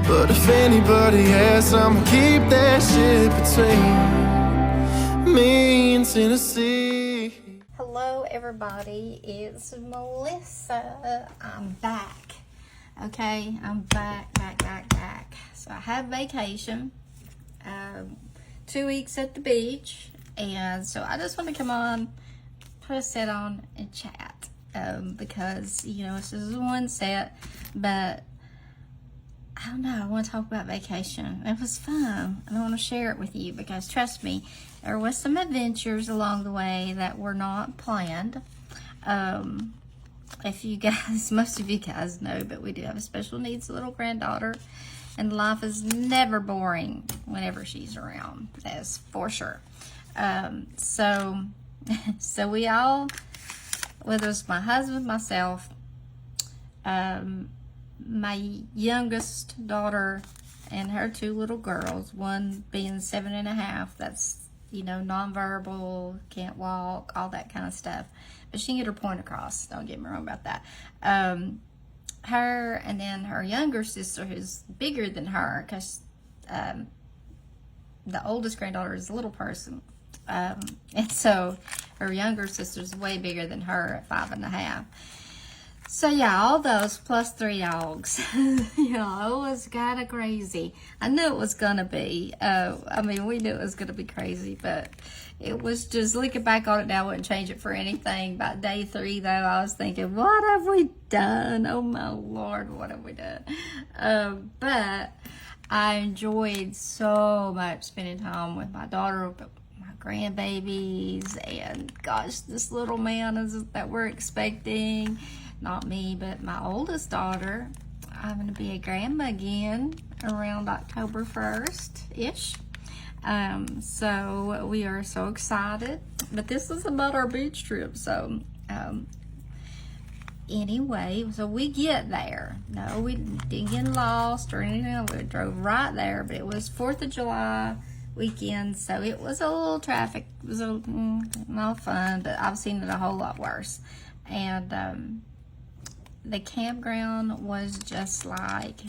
But if anybody asks, I'ma keep that shit between me and Tennessee. Hello everybody, it's Melissa. I'm back. Okay, I'm back. So I have vacation, 2 weeks at the beach, and so I just want to come on, put a set on and chat, because, you know, this is one set, but I don't know, I want to talk about vacation. It was fun, and I want to share it with you because, trust me, there was some adventures along the way that were not planned. If you guys, most of you guys know, but we do have a special needs little granddaughter, and life is never boring whenever she's around. That's for sure. So we all, whether it's my husband, myself, my youngest daughter, and her two little girls, one being 7.5, that's, you know, nonverbal, can't walk, all that kind of stuff. But she can get her point across, don't get me wrong about that. Her, and then her younger sister, who's bigger than her, because the oldest granddaughter is a little person. And so her younger sister's way bigger than her at 5.5. So yeah, all those plus 3 dogs. You know, it was kind of crazy. I knew it was gonna be. I mean, we knew it was gonna be crazy, but it was just, looking back on it now, I wouldn't change it for anything. By day 3, though, I was thinking, what have we done? Oh my Lord, what have we done? But I enjoyed so much spending time with my daughter, my grandbabies, and gosh, this little man that we're expecting. Not me, but my oldest daughter. I'm going to be a grandma again around October 1st-ish. So we are so excited. But this is about our beach trip. So anyway, so we get there. No, we didn't get lost or anything. We drove right there. But it was 4th of July weekend. So it was a little traffic. It was not fun, but I've seen it a whole lot worse. And the campground was just like,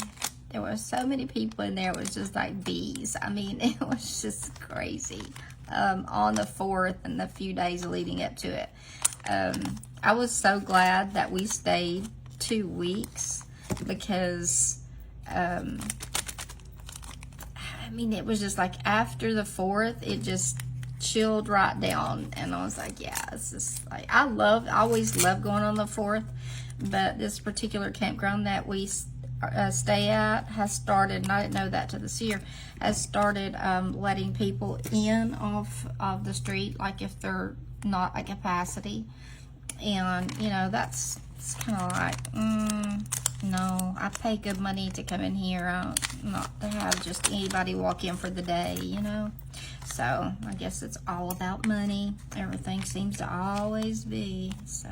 there were so many people in there. It was just like bees. I mean, it was just crazy. On the 4th and the few days leading up to it. I was so glad that we stayed 2 weeks because, I mean, it was just like after the 4th, it just chilled right down. And I was like, yeah, it's just like, I always love going on the 4th. But this particular campground that we stay at has started, and I didn't know that till this year, has started letting people in off of the street, like if they're not at capacity. And, you know, it's kind of like, no, I pay good money to come in here, not to have just anybody walk in for the day, you know. So I guess it's all about money. Everything seems to always be. So,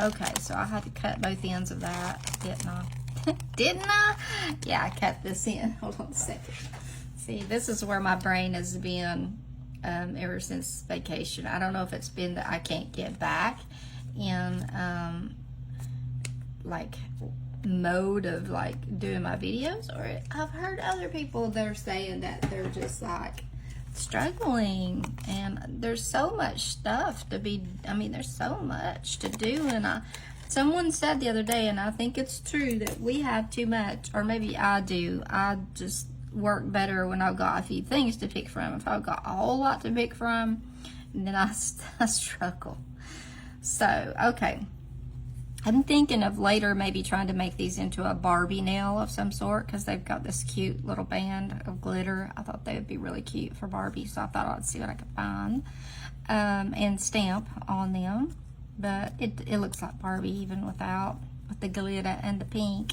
okay, so I had to cut both ends of that, didn't I? Didn't I? Yeah, I cut this in. Hold on a second. See, this is where my brain has been ever since vacation. I don't know if it's been that I can't get back in like mode of like doing my videos, or I've heard other people, they're saying that they're just like struggling, and there's so much stuff to be, I mean, there's so much to do. And someone said the other day, and I think it's true, that we have too much, or maybe I do. I just work better when I've got a few things to pick from. If I've got a whole lot to pick from, then I struggle. So, okay. I'm thinking of later maybe trying to make these into a Barbie nail of some sort, because they've got this cute little band of glitter. I thought they would be really cute for Barbie, so I thought I'd see what I could find and stamp on them. But it looks like Barbie even with the glitter and the pink.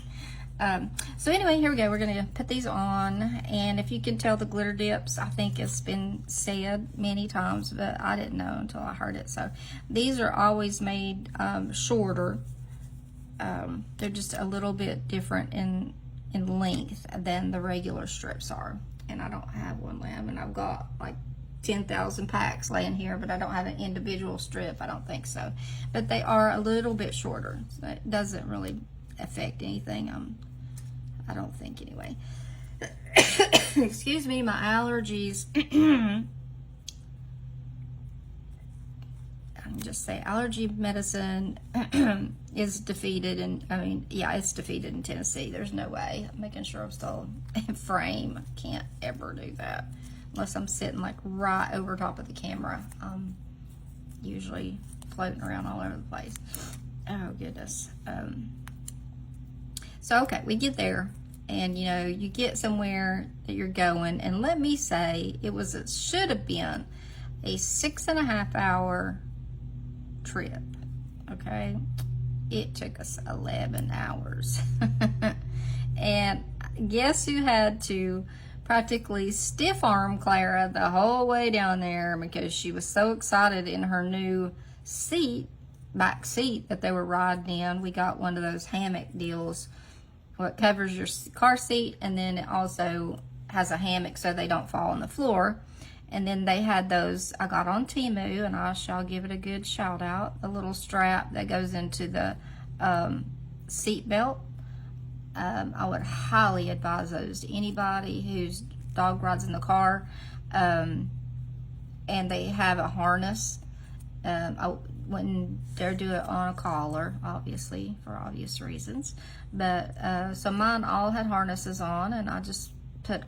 So anyway, here we go. We're going to put these on, and if you can tell, the glitter dips, I think it's been said many times, but I didn't know until I heard it. So these are always made shorter. They're just a little bit different in length than the regular strips are. And I don't have one lamb, and I've got like 10,000 packs laying here, but I don't have an individual strip. I don't think so. But they are a little bit shorter, so it doesn't really affect anything. I don't think anyway. Excuse me, my allergies. Just say allergy medicine is defeated, and I mean, yeah, it's defeated in Tennessee. There's no way. I'm making sure I'm still in frame. Can't ever do that unless I'm sitting like right over top of the camera. Usually floating around all over the place. Oh goodness. So okay, we get there, and you know, you get somewhere that you're going, and let me say, it should have been a 6.5 hour trip. Okay, it took us 11 hours. And guess who had to practically stiff arm Clara the whole way down there because she was so excited in her new back seat that they were riding in. We got one of those hammock deals what covers your car seat, and then it also has a hammock so they don't fall on the floor. And then they had those, I got on Temu, and I shall give it a good shout out, a little strap that goes into the seat belt. I would highly advise those to anybody whose dog rides in the car. And they have a harness. I wouldn't dare do it on a collar, obviously, for obvious reasons. But, so mine all had harnesses on, and I just put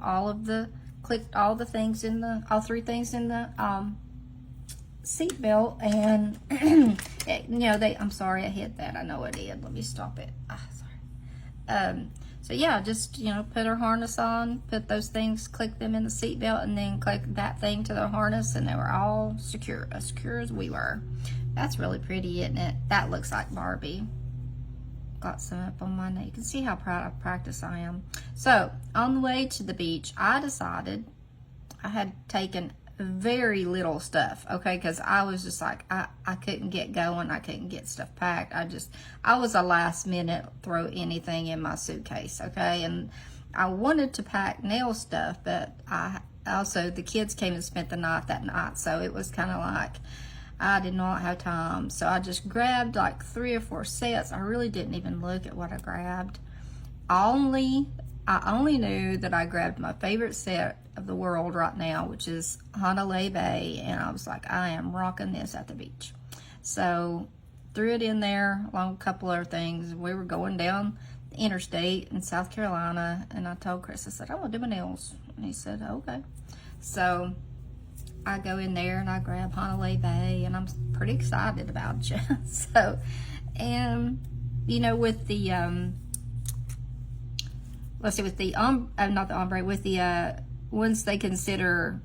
clicked all the things all 3 things in the seat belt, and you know, I'm sorry I hit that. I know I did. Let me stop it. Sorry. So yeah, just, you know, put her harness on, put those things, click them in the seat belt, and then click that thing to the harness, and they were all secure, as secure as we were. That's really pretty, isn't it? That looks like Barbie. Got some up on my neck. You can see how proud of practice I am. So on the way to the beach, I decided I had taken very little stuff, okay, because I was just like, I couldn't get going. I couldn't get stuff packed. I was a last minute throw anything in my suitcase, okay, and I wanted to pack nail stuff, but the kids came and spent the night that night, so it was kind of like I did not have time. So I just grabbed like 3 or 4 sets. I really didn't even look at what I grabbed. I only knew that I grabbed my favorite set of the world right now, which is Honolulu Bay, and I was like, I am rocking this at the beach. So threw it in there along with a couple other things. We were going down the interstate in South Carolina, and I told Chris, I said, I want to do my nails. And he said, okay. So I go in there and I grab Honolulu Bay, and I'm pretty excited about it. So, and you know, with the with the not the ombre, with the ones they consider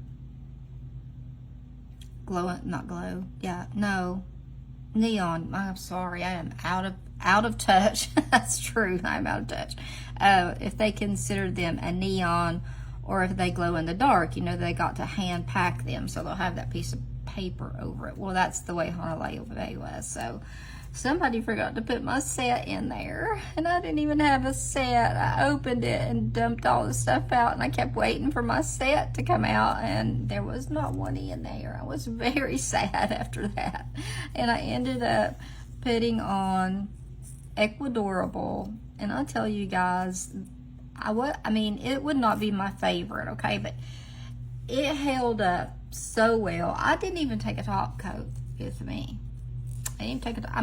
neon. I'm sorry, I am out of touch. That's true, I'm out of touch. If they consider them a neon, or if they glow in the dark, you know, they got to hand pack them, so they'll have that piece of paper over it. Well, that's the way Honolulu Bay was. So somebody forgot to put my set in there, and I didn't even have a set. I opened it and dumped all the stuff out, and I kept waiting for my set to come out, and there was not one in there. I was very sad after that, and I ended up putting on Ecuadorable, and I'll tell you guys, I mean, it would not be my favorite, okay, but it held up so well. I didn't even take a top coat with me. I didn't take I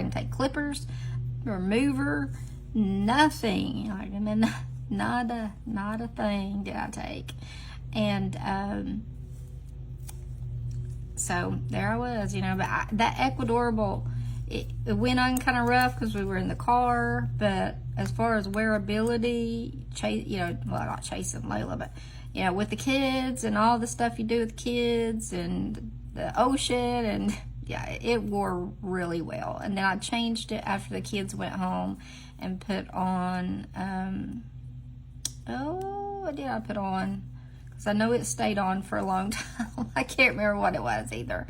didn't take clippers, remover, nothing. Not a thing did I take. And so there I was, you know, but that Ecuadorable, it went on kind of rough because we were in the car, but as far as wearability, you know, well, not chasing Lola, but, you know, with the kids and all the stuff you do with kids and the ocean, and yeah, it wore really well. And then I changed it after the kids went home and put on, what did I put on? Because I know it stayed on for a long time. I can't remember what it was either.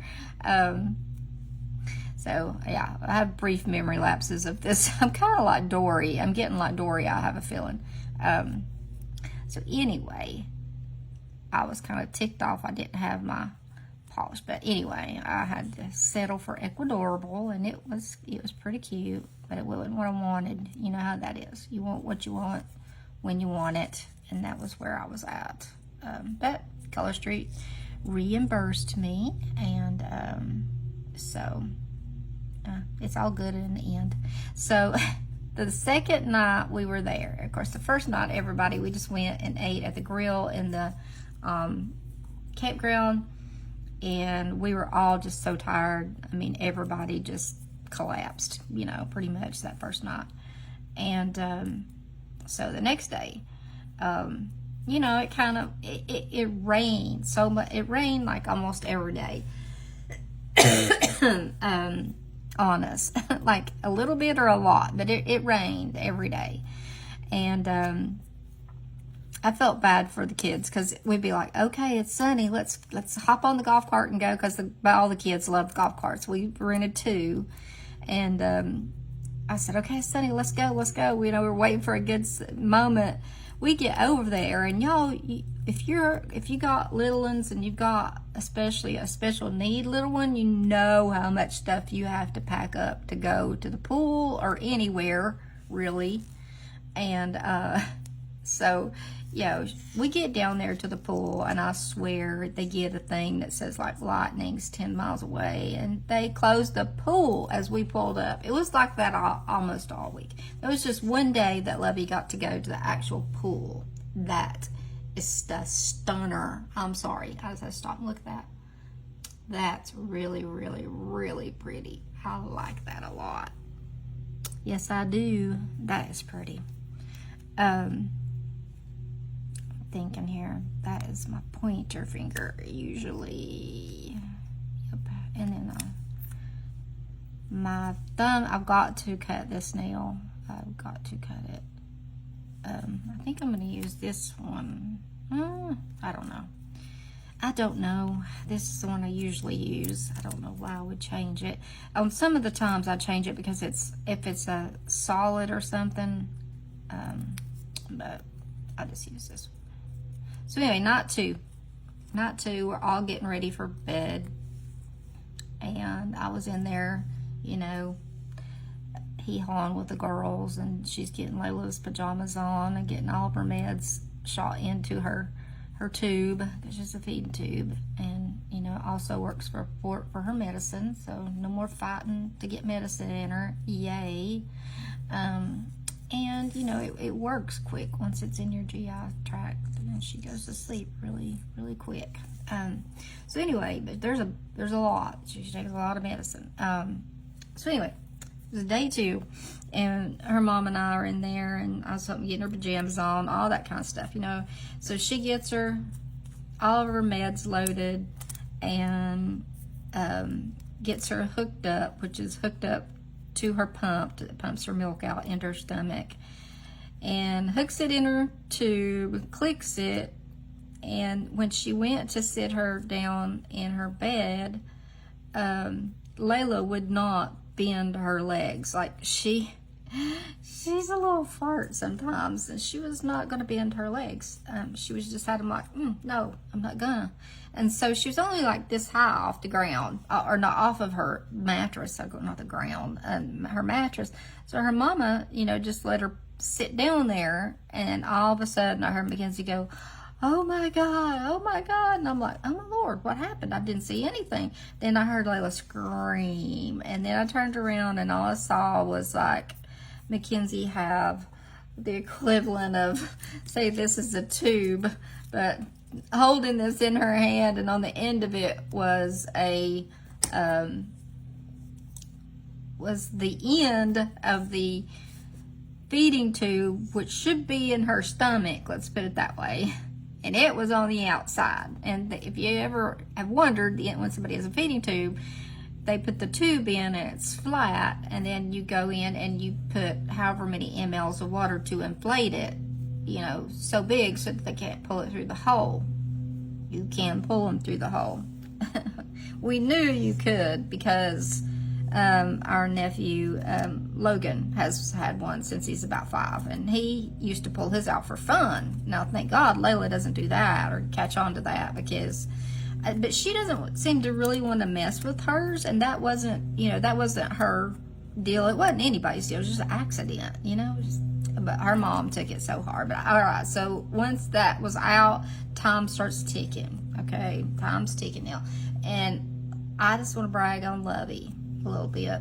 So, yeah, I have brief memory lapses of this. I'm kind of like Dory. I'm getting like Dory, I have a feeling. So, anyway, I was kind of ticked off I didn't have my polish. But anyway, I had to settle for Ecuadorable, and it was pretty cute. But it wasn't what I wanted. You know how that is. You want what you want. when you want it, and that was where I was at. But Color Street reimbursed me, and so it's all good in the end. So the second night we were there, of course, the first night we just went and ate at the grill in the campground, and we were all just so tired. I mean, everybody just collapsed, pretty much that first night. And so the next day, it rained so much. It rained like almost every day on us, like a little bit or a lot, but it rained every day. And I felt bad for the kids, because we'd be like, okay, it's sunny, let's hop on the golf cart and go, because all the kids love golf carts. We rented 2, and I said, okay, it's sunny, let's go. We're waiting for a good moment. We get over there, and y'all, if you got little ones, and you've got especially a special need little one, you know how much stuff you have to pack up to go to the pool or anywhere, really. And so, we get down there to the pool, and I swear they get a thing that says like lightning's 10 miles away, and they closed the pool as we pulled up. It was like that almost all week. There was just one day that Lovey got to go to the actual pool. That is the stunner. I'm sorry. I just stop and look at that. That's really, really, really pretty. I like that a lot. Yes, I do. That is pretty. Thinking here, that is my pointer finger usually. Yep. And then my thumb, I've got to cut this nail. I've got to cut it. I think I'm going to use this one. I don't know. This is the one I usually use. I don't know why I would change it. Some of the times I change it because if it's a solid or something. But I just use this one. So anyway, not two. We're all getting ready for bed, and I was in there, hee-hawing with the girls, and she's getting Layla's pajamas on and getting all of her meds shot into her tube, because she's a feeding tube, and also works for her medicine, so no more fighting to get medicine in her. Yay. And it works quick once it's in your GI tract, and she goes to sleep really, really quick. So anyway, but there's a lot. She takes a lot of medicine. So anyway, it was day 2, and her mom and I are in there, and I was getting her pajamas on, all that kind of stuff, So she gets all of her meds loaded, and gets her hooked up, which is hooked up to her pump that pumps her milk out into her stomach, and hooks it in her tube, clicks it, and when she went to sit her down in her bed, Layla would not bend her legs. Like she's a little fart sometimes, and she was not going to bend her legs. She was just had them like, no, I'm not gonna. And so she was only like this high off the ground, or not off of her mattress, not the ground, her mattress. So her mama, just let her sit down there, and all of a sudden I heard Mackenzie go, oh my God. And I'm like, oh my Lord, what happened? I didn't see anything. Then I heard Layla scream, and then I turned around, and all I saw was like Mackenzie have the equivalent of, say this is a tube, but holding this in her hand, and on the end of it was the end of the feeding tube, which should be in her stomach, let's put it that way, and it was on the outside. And if you ever have wondered, when somebody has a feeding tube, they put the tube in and it's flat, and then you go in and you put however many mLs of water to inflate it, so big so that they can't pull it through the hole. You can pull them through the hole. We knew you could, because our nephew Logan has had one since he's about 5, and he used to pull his out for fun. Now, thank God Layla doesn't do that or catch on to that, because but she doesn't seem to really want to mess with hers, and that wasn't her deal. It wasn't anybody's deal. It was just an accident, just a but her mom took it so hard. But all right, so once that was out, time starts ticking. Okay, time's ticking now, and I just want to brag on Lovey a little bit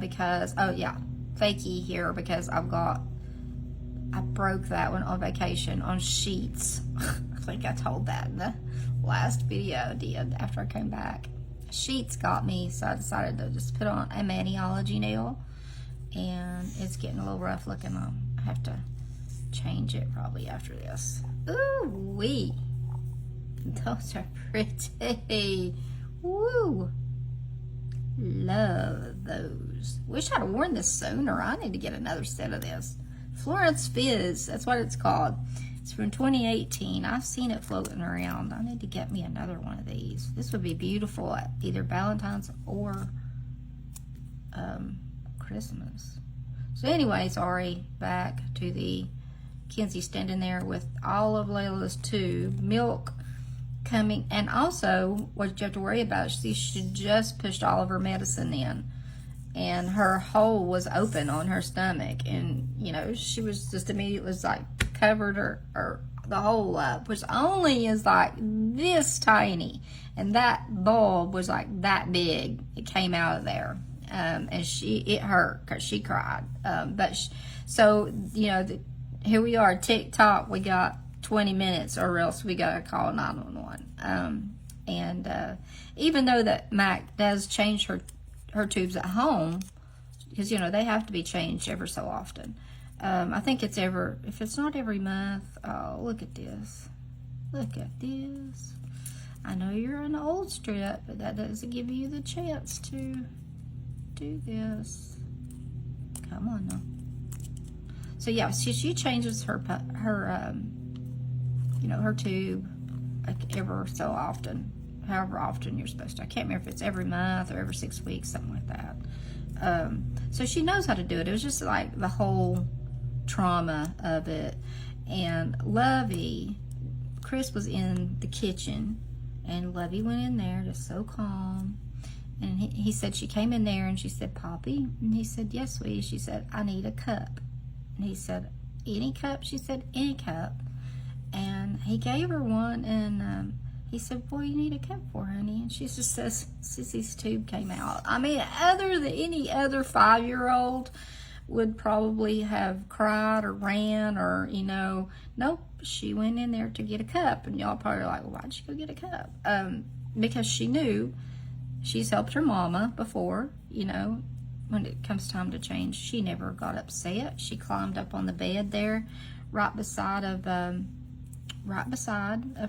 because fakey here because I broke that one on vacation on sheets. I think I told that in the last video I did after I came back. Sheets got me, so I decided to just put on a Maniology nail, and it's getting a little rough looking. I have to change it probably after this. Ooh wee, those are pretty. Woo, love those. Wish I'd have worn this sooner. I need to get another set of this. Florence Fizz, that's what it's called. It's from 2018. I've seen it floating around. I need to get me another one of these. This would be beautiful at either Valentine's or Christmas. So anyway, sorry, back to the Kenzie standing there with all of Layla's tube, milk coming, and also what you have to worry about is she just pushed all of her medicine in, and her hole was open on her stomach, and you know, she was just immediately like covered her the hole up, which only is like this tiny, and that bulb was like that big. It came out of there, and it hurt because she cried. So you know, here we are, TikTok. We got 20 minutes, or else we gotta call 911. Even though that Mac does change her tubes at home, because you know they have to be changed ever so often. I think if it's not every month. Oh, look at this. Look at this. I know you're an old strip, but that doesn't give you the chance to do this. Come on now. So yeah, she changes her tube like ever so often, however often you're supposed to. I can't remember if it's every month or every 6 weeks, something like that. So she knows how to do it. It was just like the whole trauma of it. And Chris was in the kitchen, and Lovey went in there just so calm. And he said she came in there and she said, "Poppy?" And he said, "Yes, sweetie." She said, "I need a cup." And he said, "Any cup?" She said, "Any cup." And he gave her one, and he said, "Boy, you need a cup for, honey." And she just says, Sissy's tube came out. I mean, other than any other 5-year-old would probably have cried or ran or, you know, nope, she went in there to get a cup. And y'all probably are like, well, why'd she go get a cup? Because she knew she's helped her mama before, you know, when it comes time to change. She never got upset. She climbed up on the bed there right beside of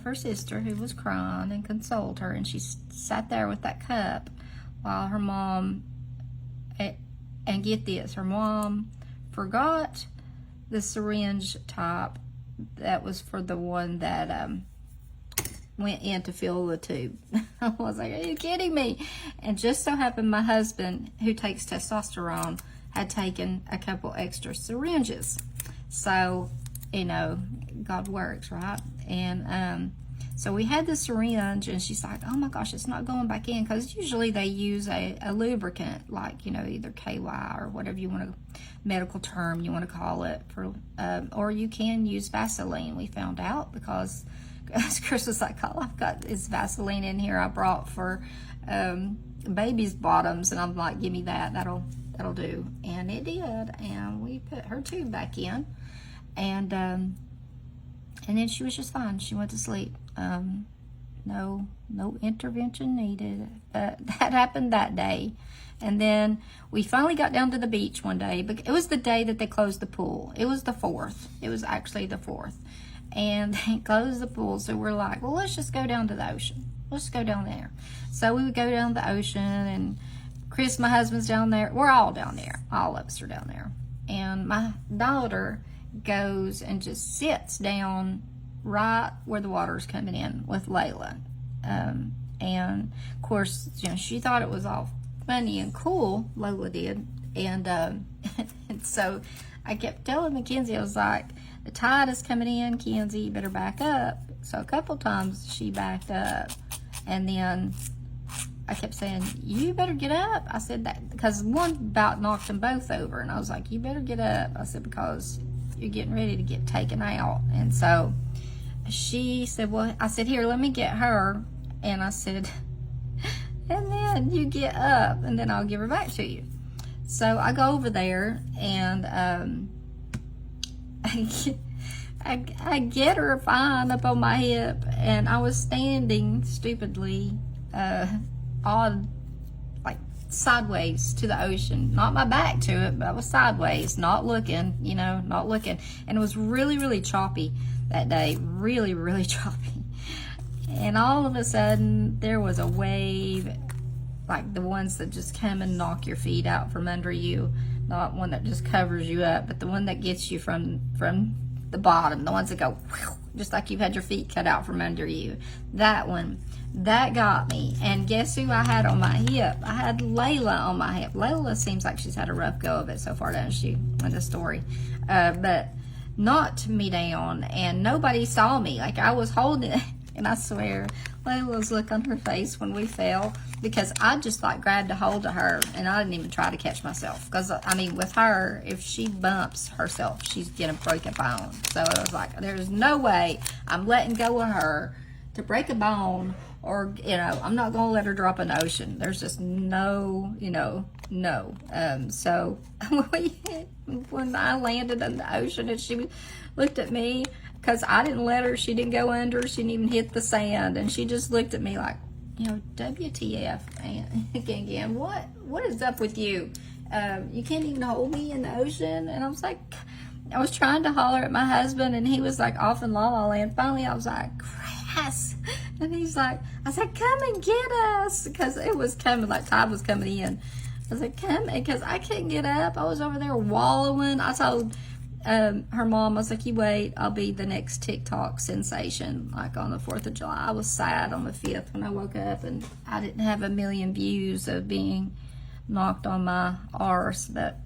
her sister, who was crying, and consoled her, and she sat there with that cup while her mom, and get this, her mom forgot the syringe top that was for the one that went in to fill the tube. I was like, are you kidding me? And just so happened my husband, who takes testosterone, had taken a couple extra syringes. So, you know, God works, right? And so we had the syringe, and she's like, oh my gosh, it's not going back in, because usually they use a lubricant, like, you know, either KY or whatever you want to, medical term you want to call it, for or you can use Vaseline, we found out, because Chris was like, all I've got is Vaseline in here I brought for baby's bottoms, and I'm like, give me that, that'll do. And it did, and we put her tube back in, and then she was just fine. She went to sleep. No intervention needed. That happened that day. And then we finally got down to the beach one day. But it was the day that they closed the pool. It was the 4th. It was actually the 4th. And they closed the pool. So we're like, well, let's just go down to the ocean. Let's go down there. So we would go down to the ocean. And Chris, my husband's down there. We're all down there. All of us are down there. And my daughter goes and just sits down right where the water's coming in with Layla, and of course, you know, she thought it was all funny and cool, Lola did, and and so I kept telling Mackenzie, I was like, the tide is coming in, Kenzie, you better back up. So a couple times she backed up, and then I kept saying, you better get up. I said that because one about knocked them both over, and I was like, you better get up. I said, because you're getting ready to get taken out. And so she said, well, I said, here, let me get her. And I said, and then you get up and then I'll give her back to you. So I go over there and I get her fine up on my hip, and I was standing stupidly on, like, sideways to the ocean. Not my back to it, but I was sideways, not looking, you know, not looking. And it was really, really choppy that day. Really, really choppy. And all of a sudden, there was a wave, like the ones that just come and knock your feet out from under you. Not one that just covers you up, but the one that gets you from the bottom. The ones that go, whew, just like you've had your feet cut out from under you. That one. That got me. And guess who I had on my hip? I had Layla on my hip. Layla seems like she's had a rough go of it so far, doesn't she, in the story? But knocked me down, and nobody saw me. Like, I was holding it, and I swear, Layla's look on her face when we fell, because I just, like, grabbed a hold of her, and I didn't even try to catch myself. Because, I mean, with her, if she bumps herself, she's going to break a bone. So it was like, there's no way I'm letting go of her to break a bone, or, you know, I'm not going to let her drop in the ocean. There's just no, you know, no. So when I landed in the ocean and she looked at me, because I didn't let her, she didn't go under, she didn't even hit the sand, and she just looked at me like, you know, WTF, and again, what is up with you? You can't even hold me in the ocean. And I was like, I was trying to holler at my husband, and he was like off in La La Land. Finally, I was like, Grass. And he's like, I said, come and get us, because it was coming, like tide was coming in. I was like, come, because I couldn't get up. I was over there wallowing. I told her mom, I was like, you wait, I'll be the next TikTok sensation, like on the 4th of July. I was sad on the 5th when I woke up, and I didn't have a million views of being knocked on my arse, but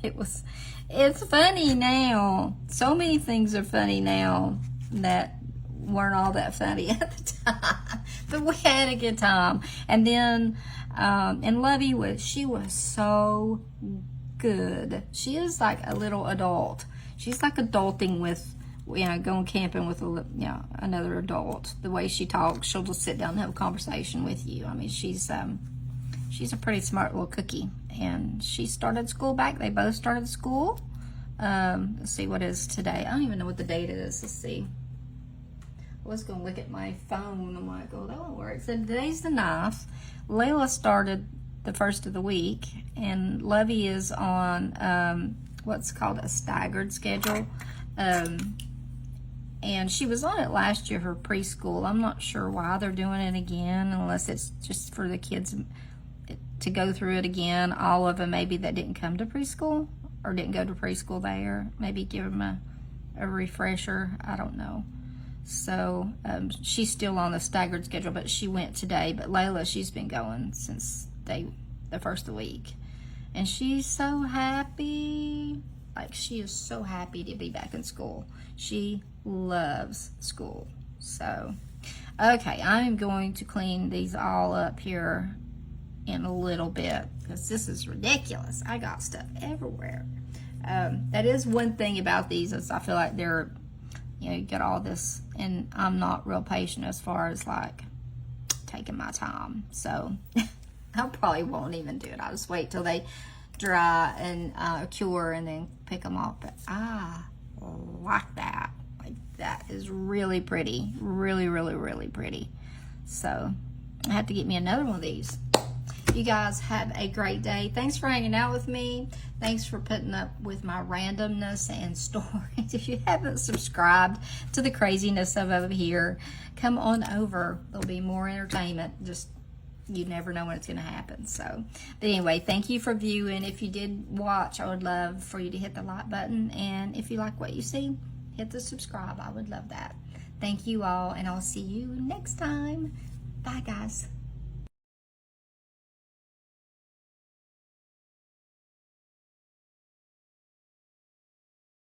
it's funny now. So many things are funny now that weren't all that funny at the time, but we had a good time. And then and Lovey she was so good. She is like a little adult. She's like adulting with, you know, going camping with another adult. The way she talks, she'll just sit down and have a conversation with you. I mean, she's a pretty smart little cookie. And she started school back. They both started school. Let's see, what is today? I don't even know what the date is. Let's see. I was going to look at my phone. I'm like, oh, that won't work. So today's the 9th. Layla started the 1st of the week, and Lovey is on what's called a staggered schedule. And she was on it last year for preschool. I'm not sure why they're doing it again, unless it's just for the kids to go through it again. All of them maybe that didn't come to preschool or didn't go to preschool there. Maybe give them a refresher. I don't know. So she's still on the staggered schedule, but she went today. But Layla, she's been going since the 1st of the week. And she's so happy. Like, she is so happy to be back in school. She loves school. So, okay, I'm going to clean these all up here in a little bit, because this is ridiculous. I got stuff everywhere. That is one thing about these, is I feel like they're, you know, you get all this, and I'm not real patient as far as like taking my time. So I probably won't even do it. I'll just wait till they dry and cure and then pick them off. But I like that. Like, that is really pretty. Really, really, really pretty. So I have to get me another one of these. You guys have a great day. Thanks for hanging out with me. Thanks for putting up with my randomness and stories. If you haven't subscribed to the craziness of over here, come on over. There'll be more entertainment. Just, you never know when it's going to happen. So, but anyway, thank you for viewing. If you did watch, I would love for you to hit the like button. And if you like what you see, hit the subscribe. I would love that. Thank you all, and I'll see you next time. Bye, guys.